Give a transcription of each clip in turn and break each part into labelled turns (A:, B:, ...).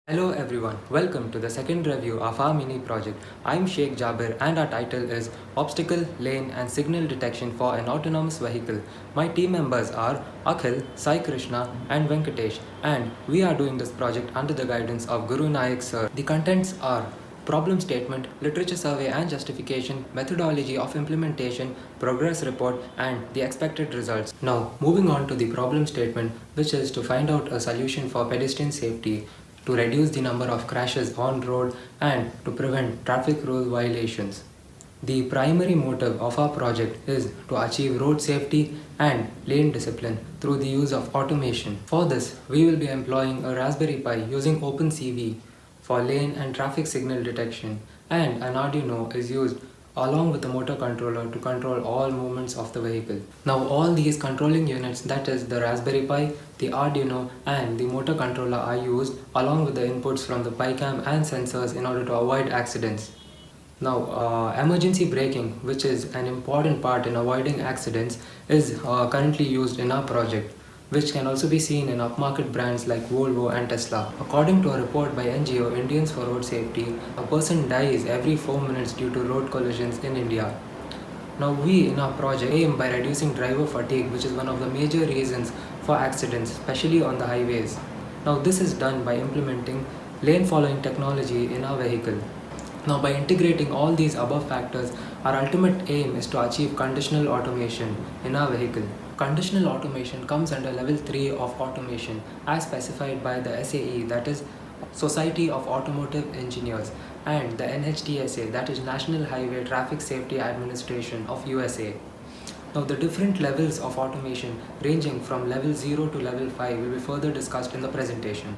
A: Hello everyone, welcome to the second review of our mini project. I'm Sheikh Jabir and our title is Obstacle, Lane and Signal Detection for an Autonomous Vehicle. My team members are Akhil, Sai Krishna and Venkatesh, and we are doing this project under the guidance of Guru Nayak sir. The contents are problem statement, literature survey and justification, methodology of implementation, progress report and the expected results. Now moving on to the problem statement, which is to find out a solution for pedestrian safety, to reduce the number of crashes on road and to prevent traffic rule violations. The primary motive of our project is to achieve road safety and lane discipline through the use of automation. For this, we will be employing a Raspberry Pi using OpenCV for lane and traffic signal detection, and an Arduino is used along with the motor controller to control all movements of the vehicle. Now all these controlling units, that is the Raspberry Pi, the Arduino and the motor controller, are used along with the inputs from the PiCam and sensors in order to avoid accidents. Now, emergency braking, which is an important part in avoiding accidents, is currently used in our project, which can also be seen in upmarket brands like Volvo and Tesla. According to a report by NGO Indians for Road Safety, a person dies every 4 minutes due to road collisions in India. Now, we in our project aim by reducing driver fatigue, which is one of the major reasons for accidents, especially on the highways. Now, this is done by implementing lane following technology in our vehicle. Now, by integrating all these above factors, our ultimate aim is to achieve conditional automation in our vehicle. Conditional automation comes under level 3 of automation as specified by the SAE, that is Society of Automotive Engineers, and the NHTSA, that is National Highway Traffic Safety Administration of USA. Now, the different levels of automation ranging from level 0 to level 5 will be further discussed in the presentation.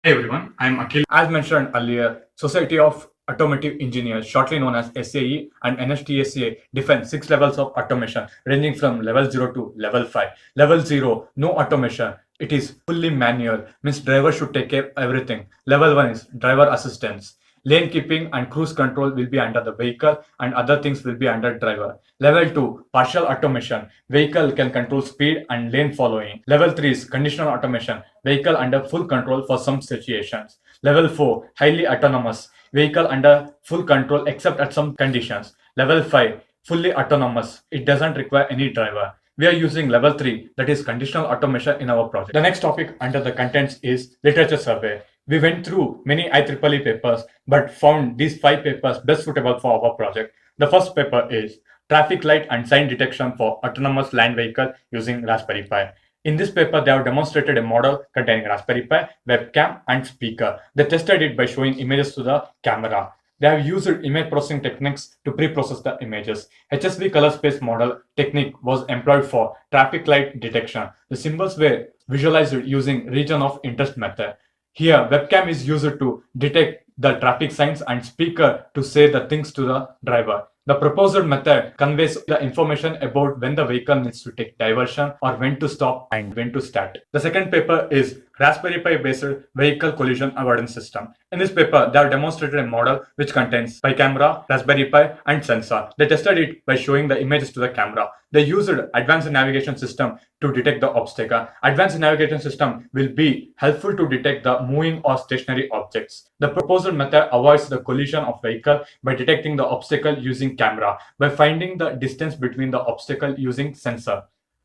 B: Hey everyone, I'm Akhil. As mentioned earlier, Society of Automotive Engineers, shortly known as SAE, and NHTSA define 6 levels of automation ranging from level 0 to level 5. Level 0, no automation. It is fully manual, means driver should take care of everything. Level 1 is driver assistance. Lane keeping and cruise control will be under the vehicle and other things will be under driver. Level 2, partial automation. Vehicle can control speed and lane following. Level 3 is conditional automation. Vehicle under full control for some situations. Level 4, highly autonomous. Vehicle under full control except at some conditions. Level 5, fully autonomous. It doesn't require any driver. We are using level 3, that is conditional automation, in our project. The next topic under the contents is literature survey. We went through many IEEE papers but found these 5 papers best suitable for our project. The first paper is Traffic Light and Sign Detection for Autonomous Land Vehicle using Raspberry Pi. In this paper, they have demonstrated a model containing Raspberry Pi, webcam, and speaker. They tested it by showing images to the camera. They have used image processing techniques to pre-process the images. HSV color space model technique was employed for traffic light detection. The symbols were visualized using region of interest method. Here, webcam is used to detect the traffic signs and speaker to say the things to the driver. The proposed method conveys the information about when the vehicle needs to take diversion or when to stop and when to start. The second paper is Raspberry Pi based vehicle collision avoidance system. In this paper, they have demonstrated a model which contains Pi camera, Raspberry Pi, and sensor. They tested it by showing the images to the camera. They used advanced navigation system to detect the obstacle. Advanced navigation system will be helpful to detect the moving or stationary objects. The proposed method avoids the collision of vehicle by detecting the obstacle using camera, by finding the distance between the obstacle using sensor.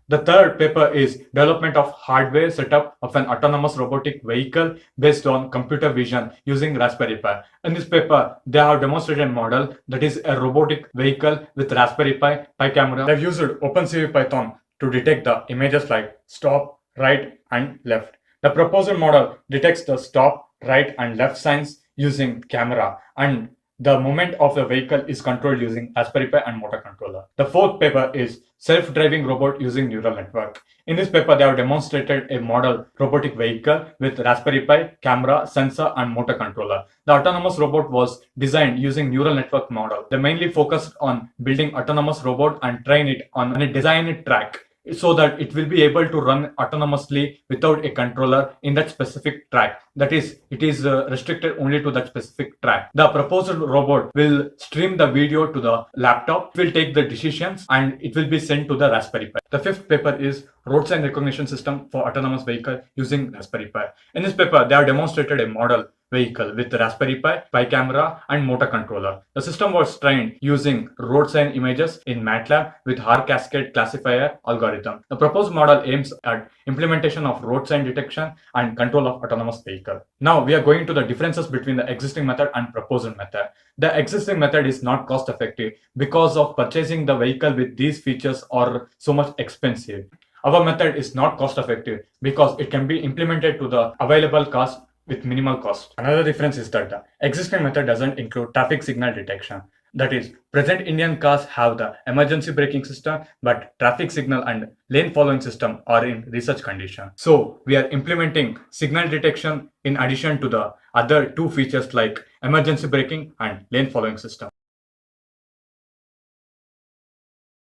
B: The third paper is development of hardware setup of an autonomous robotic vehicle based on computer vision using Raspberry Pi. In this paper, they have demonstrated a model that is a robotic vehicle with Raspberry Pi, Pi camera. They have used OpenCV Python to detect the images like stop, right, and left. The proposed model detects the stop, right, and left signs using camera, and the movement of the vehicle is controlled using Raspberry Pi and motor controller. The fourth paper is self-driving robot using neural network. In this paper, they have demonstrated a model robotic vehicle with Raspberry Pi, camera, sensor, and motor controller. The autonomous robot was designed using neural network model. They mainly focused on building autonomous robot and train it on a designed track. so that it will be able to run autonomously without a controller in that specific track. That is, it is restricted only to that specific track. The proposed robot will stream the video to the laptop, it will take the decisions, and it will be sent to the Raspberry Pi. The fifth paper is road sign recognition system for autonomous vehicle using Raspberry Pi. In this paper, they have demonstrated a model vehicle with Raspberry Pi camera and motor controller. The system was trained using road sign images in MATLAB with Haar cascade classifier algorithm. The proposed model aims at implementation of road sign detection and control of autonomous vehicle. Now we are going to the differences between the existing method and proposed method. The existing method is not cost effective because of purchasing the vehicle with these features are so much expensive. Our method is not cost effective because it can be implemented to the available cost with minimal cost. Another difference is that the existing method doesn't include traffic signal detection. That is, present Indian cars have the emergency braking system, but traffic signal and lane following system are in research condition. So we are implementing signal detection in addition to the other two features like emergency braking and lane following system.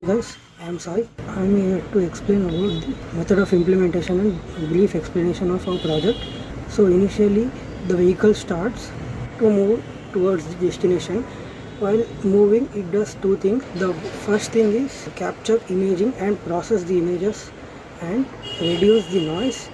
C: Guys, I am Sai. I am here to explain about the method of implementation and brief explanation of our project. So initially the vehicle starts to move towards the destination. While moving, it does two things. The first thing is capture imaging and process the images and reduce the noise.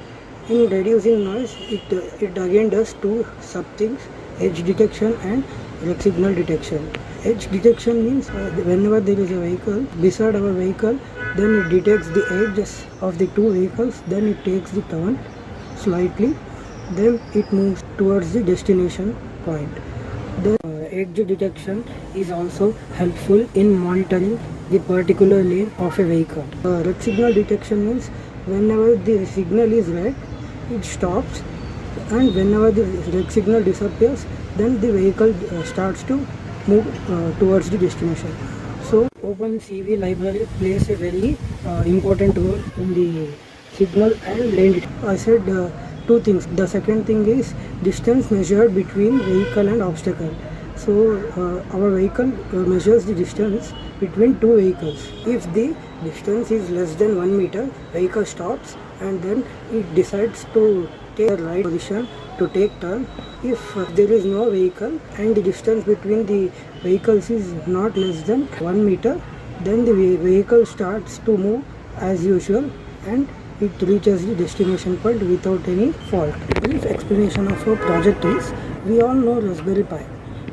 C: In reducing noise, it again does two sub things: edge detection and red signal detection. Edge detection means whenever there is a vehicle beside our vehicle, then it detects the edges of the two vehicles, then it takes the turn slightly, then it moves towards the destination point. The edge detection is also helpful in monitoring the particular lane of a vehicle. Red signal detection means whenever the signal is red, it stops, and whenever the red signal disappears, then the vehicle starts to move towards the destination. So OpenCV library plays a very important role in the signal and lane detection. I said two things. The second thing is distance measured between vehicle and obstacle. So our vehicle measures the distance between two vehicles. If the distance is less than 1 meter, vehicle stops and then it decides to take the right position to take turn. If there is no vehicle and the distance between the vehicles is not less than 1 meter, then the vehicle starts to move as usual and it reaches the destination point without any fault. A brief explanation of our project is, we all know Raspberry Pi.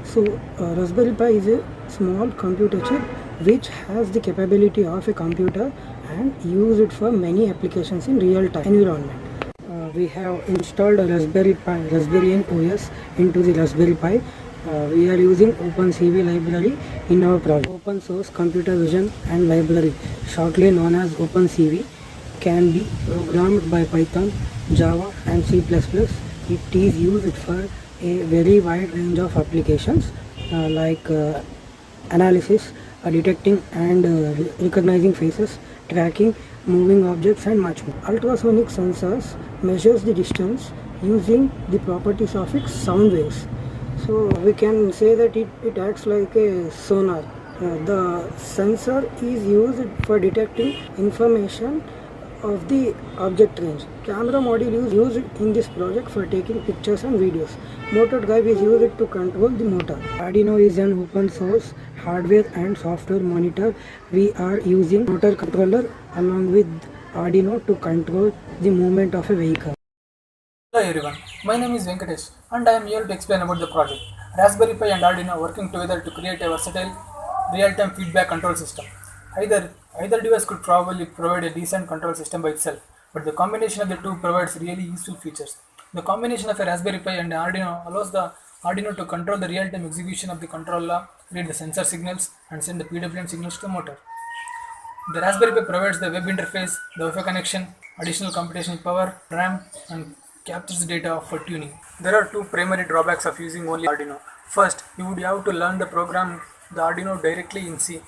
C: So Raspberry Pi is a small computer chip which has the capability of a computer and use it for many applications in real-time environment. We have installed a Raspberry Pi, Raspberry OS into the Raspberry Pi. We are using OpenCV library in our project. Open source computer vision and library, shortly known as OpenCV, can be programmed by Python, Java and C++. It is used for a very wide range of applications like analysis, detecting and recognizing faces, tracking moving objects and much more. Ultrasonic sensors measures the distance using the properties of its sound waves. So we can say that it acts like a sonar. The sensor is used for detecting information of the object range. Camera module is used in this project for taking pictures and videos. Motor drive is used to control the motor. Arduino is an open source hardware and software monitor. We are using motor controller along with Arduino to control the movement of a vehicle.
D: Hello everyone, my name is Venkatesh and I am here to explain about the project. Raspberry Pi and Arduino working together to create a versatile real-time feedback control system. Either device could probably provide a decent control system by itself, but the combination of the two provides really useful features. The combination of a Raspberry Pi and Arduino allows the Arduino to control the real-time execution of the controller, read the sensor signals and send the PWM signals to the motor. The Raspberry Pi provides the web interface, the Wi-Fi connection, additional computational power, RAM and captures data for tuning. There are two primary drawbacks of using only Arduino. First, you would have to learn the program the Arduino directly in C,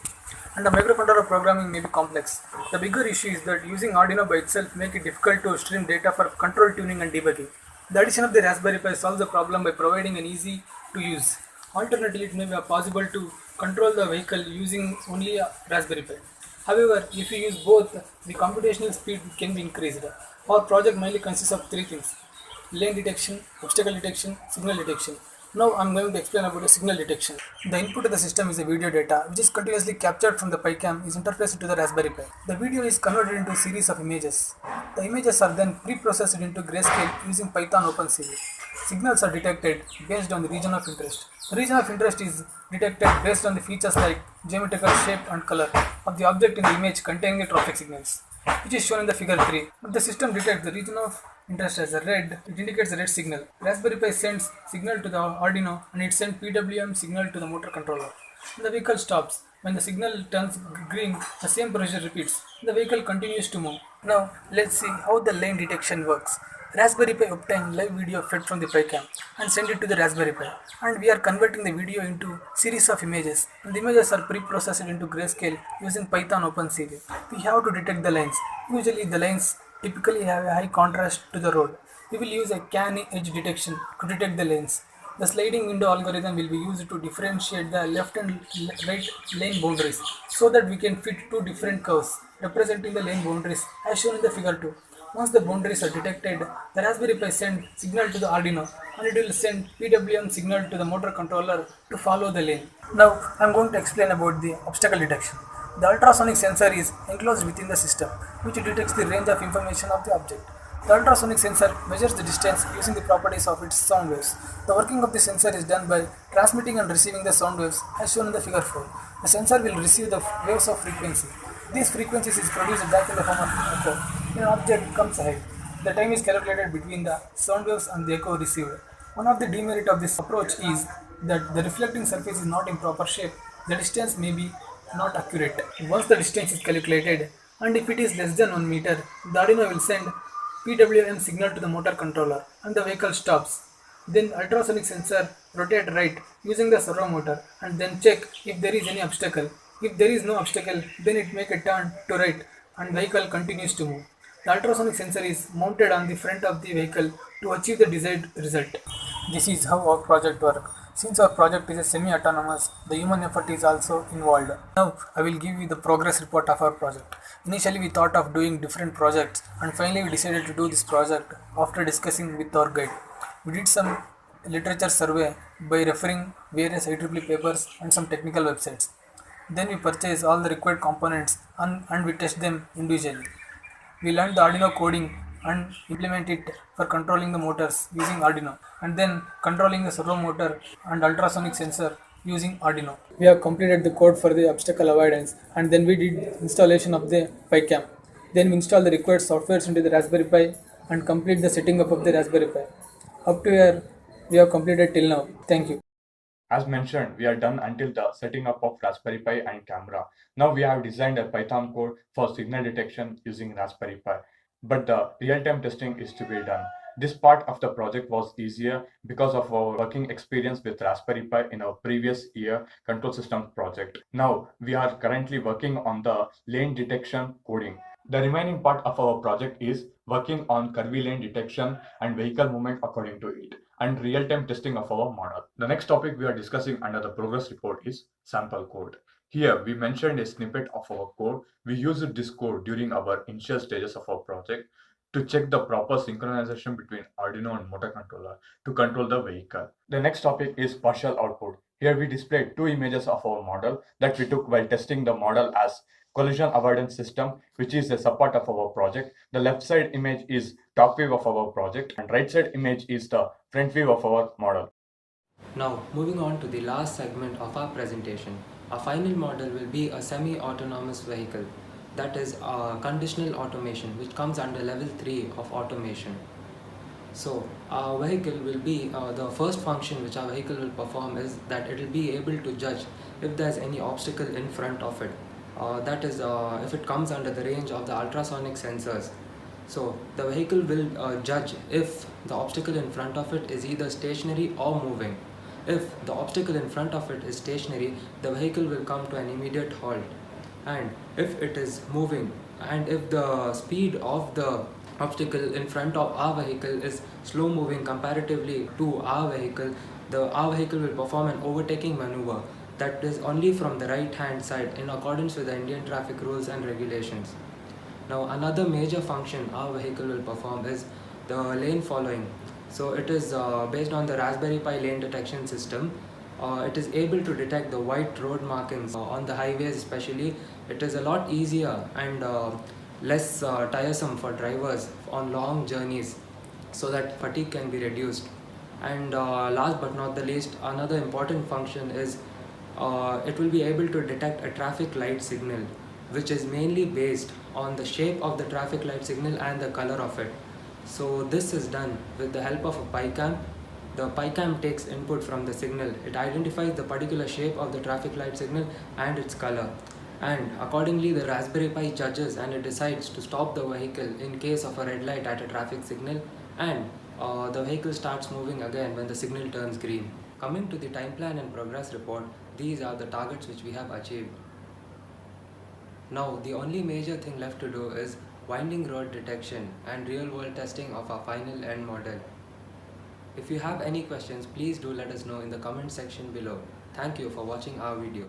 D: and the microcontroller programming may be complex. The bigger issue is that using Arduino by itself makes it difficult to stream data for control tuning and debugging. The addition of the Raspberry Pi solves the problem by providing an easy to use. Alternatively, it may be possible to control the vehicle using only a Raspberry Pi. However, if we use both, the computational speed can be increased. Our project mainly consists of three things: lane detection, obstacle detection, signal detection. Now I'm going to explain about the signal detection. The input to the system is a video data which is continuously captured from the PyCam is interfaced to the Raspberry Pi. The video is converted into a series of images. The images are then pre-processed into grayscale using Python OpenCV. Signals are detected based on the region of interest. The region of interest is detected based on the features like geometrical shape and color of the object in the image containing the traffic signals, which is shown in the figure 3. If the system detects the region of interest as a red, it indicates a red signal. Raspberry Pi sends signal to the Arduino and it sends PWM signal to the motor controller. The vehicle stops. When the signal turns green, the same procedure repeats. The vehicle continues to move. Now, let's see how the lane detection works. Raspberry Pi obtained live video fed from the PyCam and send it to the Raspberry Pi. And we are converting the video into series of images. And the images are pre-processed into grayscale using Python OpenCV. We have to detect the lines. Usually the lines typically have a high contrast to the road. We will use a CAN edge detection to detect the lanes. The sliding window algorithm will be used to differentiate the left and right lane boundaries so that we can fit two different curves representing the lane boundaries as shown in the figure 2. Once the boundaries are detected, the Raspberry Pi sends signal to the Arduino and it will send PWM signal to the motor controller to follow the lane. Now I am going to explain about the obstacle detection. The ultrasonic sensor is enclosed within the system, which detects the range of information of the object. The ultrasonic sensor measures the distance using the properties of its sound waves. The working of the sensor is done by transmitting and receiving the sound waves as shown in the figure 4. The sensor will receive the waves of frequency. These frequencies is produced back in the form of echo. When an object comes ahead, the time is calculated between the sound waves and the echo received. One of the demerit of this approach is that the reflecting surface is not in proper shape. The distance may be not accurate. Once the distance is calculated, and if it is less than 1 meter, the Arduino will send PWM signal to the motor controller and the vehicle stops. Then ultrasonic sensor rotate right using the servo motor and then check if there is any obstacle. If there is no obstacle, then it make a turn to right and vehicle continues to move. The ultrasonic sensor is mounted on the front of the vehicle to achieve the desired result. This is how our project works. Since our project is a semi-autonomous, the human effort is also involved. Now I will give you the progress report of our project. Initially we thought of doing different projects and finally we decided to do this project after discussing with our guide. We did some literature survey by referring various IEEE papers and some technical websites. Then we purchase all the required components and we test them individually. We learned the Arduino coding and implement it for controlling the motors using Arduino and then controlling the servo motor and ultrasonic sensor using Arduino. We have completed the code for the obstacle avoidance and then we did installation of the PyCam. Then we install the required softwares into the Raspberry Pi and complete the setting up of the Raspberry Pi. Up to here we have completed till now. Thank you.
B: As mentioned, we are done until the setting up of Raspberry Pi and camera. Now we have designed a Python code for signal detection using Raspberry Pi. But the real-time testing is to be done. This part of the project was easier because of our working experience with Raspberry Pi in our previous year control system project. Now we are currently working on the lane detection coding. The remaining part of our project is working on curvy lane detection and vehicle movement according to it, and real-time testing of our model. The next topic we are discussing under the progress report is sample code. Here we mentioned a snippet of our code. We used this code during our initial stages of our project to check the proper synchronization between Arduino and motor controller to control the vehicle. The next topic is partial output. Here we displayed two images of our model that we took while testing the model as collision avoidance system, which is a support of our project. The left side image is top view of our project and right side image is the front view of our model.
A: Now, moving on to the last segment of our presentation. Our final model will be a semi-autonomous vehicle, that is conditional automation, which comes under level 3 of automation. So our vehicle will be, the first function which our vehicle will perform is that it will be able to judge if there is any obstacle in front of it. That is if it comes under the range of the ultrasonic sensors. So the vehicle will judge if the obstacle in front of it is either stationary or moving. If the obstacle in front of it is stationary, the vehicle will come to an immediate halt. And if it is moving, and if the speed of the obstacle in front of our vehicle is slow moving comparatively to our vehicle will perform an overtaking maneuver that is only from the right hand side in accordance with the Indian traffic rules and regulations. Now another major function our vehicle will perform is the lane following. So it is based on the Raspberry Pi lane detection system. It is able to detect the white road markings on the highways especially. It is a lot easier and less tiresome for drivers on long journeys so that fatigue can be reduced. And last but not the least, another important function is it will be able to detect a traffic light signal, which is mainly based on the shape of the traffic light signal and the color of it. So this is done with the help of a PiCam. The PiCam takes input from the signal. It identifies the particular shape of the traffic light signal and its color. And accordingly, the Raspberry Pi judges and it decides to stop the vehicle in case of a red light at a traffic signal, and the vehicle starts moving again when the signal turns green. Coming to the time plan and progress report, these are the targets which we have achieved. Now the only major thing left to do is winding road detection and real world testing of our final end model. If you have any questions, please do let us know in the comment section below. Thank you for watching our video.